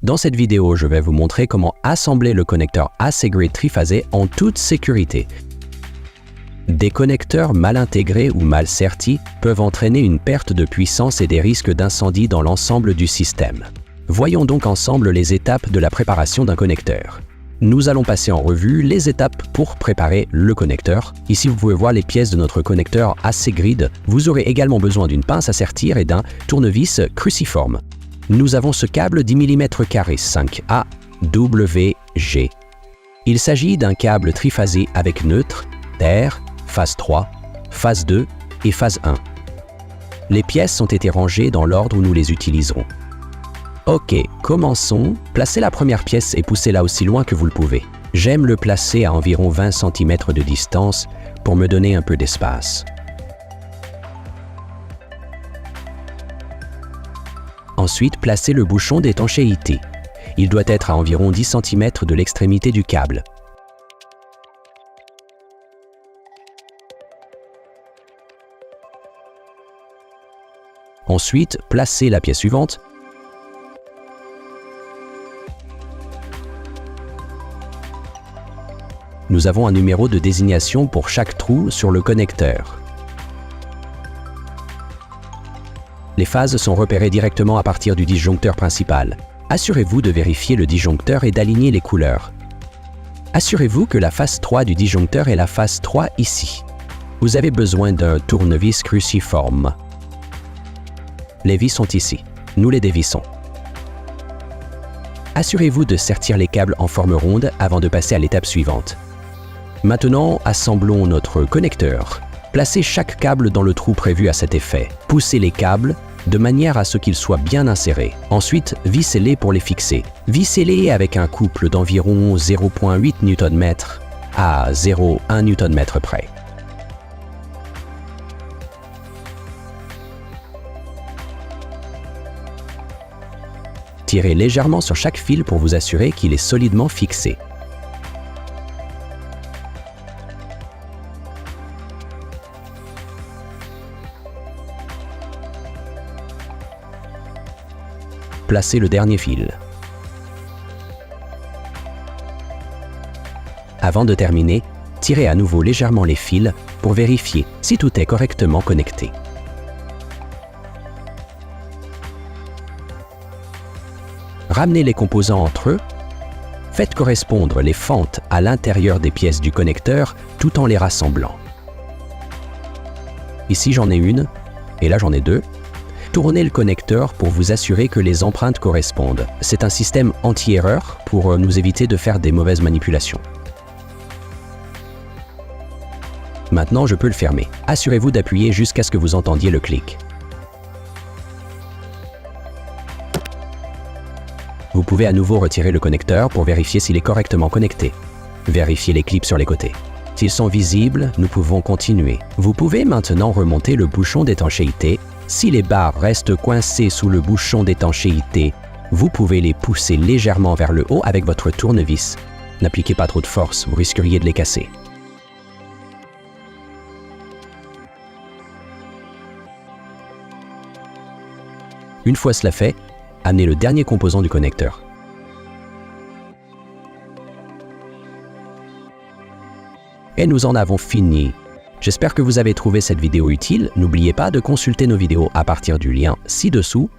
Dans cette vidéo, je vais vous montrer comment assembler le connecteur AC Grid triphasé en toute sécurité. Des connecteurs mal intégrés ou mal sertis peuvent entraîner une perte de puissance et des risques d'incendie dans l'ensemble du système. Voyons donc ensemble les étapes de la préparation d'un connecteur. Nous allons passer en revue les étapes pour préparer le connecteur. Ici, vous pouvez voir les pièces de notre connecteur AC Grid. Vous aurez également besoin d'une pince à sertir et d'un tournevis cruciforme. Nous avons ce câble 10 mm carré 5AWG. Il s'agit d'un câble triphasé avec neutre, terre, phase 3, phase 2 et phase 1. Les pièces ont été rangées dans l'ordre où nous les utiliserons. Ok, commençons. Placez la première pièce et poussez-la aussi loin que vous le pouvez. J'aime le placer à environ 20 cm de distance pour me donner un peu d'espace. Ensuite, placez le bouchon d'étanchéité. Il doit être à environ 10 cm de l'extrémité du câble. Ensuite, placez la pièce suivante. Nous avons un numéro de désignation pour chaque trou sur le connecteur. Les phases sont repérées directement à partir du disjoncteur principal. Assurez-vous de vérifier le disjoncteur et d'aligner les couleurs. Assurez-vous que la phase 3 du disjoncteur est la phase 3 ici. Vous avez besoin d'un tournevis cruciforme. Les vis sont ici. Nous les dévissons. Assurez-vous de sertir les câbles en forme ronde avant de passer à l'étape suivante. Maintenant, assemblons notre connecteur. Placez chaque câble dans le trou prévu à cet effet. Poussez les câbles de manière à ce qu'ils soient bien insérés. Ensuite, vissez-les pour les fixer. Vissez-les avec un couple d'environ 0,8 Nm à 0,1 Nm près. Tirez légèrement sur chaque fil pour vous assurer qu'il est solidement fixé. Placez le dernier fil. Avant de terminer, tirez à nouveau légèrement les fils pour vérifier si tout est correctement connecté. Ramenez les composants entre eux. Faites correspondre les fentes à l'intérieur des pièces du connecteur tout en les rassemblant. Ici, j'en ai une et là, j'en ai deux. Tournez le connecteur pour vous assurer que les empreintes correspondent. C'est un système anti-erreur pour nous éviter de faire des mauvaises manipulations. Maintenant, je peux le fermer. Assurez-vous d'appuyer jusqu'à ce que vous entendiez le clic. Vous pouvez à nouveau retirer le connecteur pour vérifier s'il est correctement connecté. Vérifiez les clips sur les côtés. S'ils sont visibles, nous pouvons continuer. Vous pouvez maintenant remonter le bouchon d'étanchéité. Si les barres restent coincées sous le bouchon d'étanchéité, vous pouvez les pousser légèrement vers le haut avec votre tournevis. N'appliquez pas trop de force, vous risqueriez de les casser. Une fois cela fait, amenez le dernier composant du connecteur. Et nous en avons fini. J'espère que vous avez trouvé cette vidéo utile. N'oubliez pas de consulter nos vidéos à partir du lien ci-dessous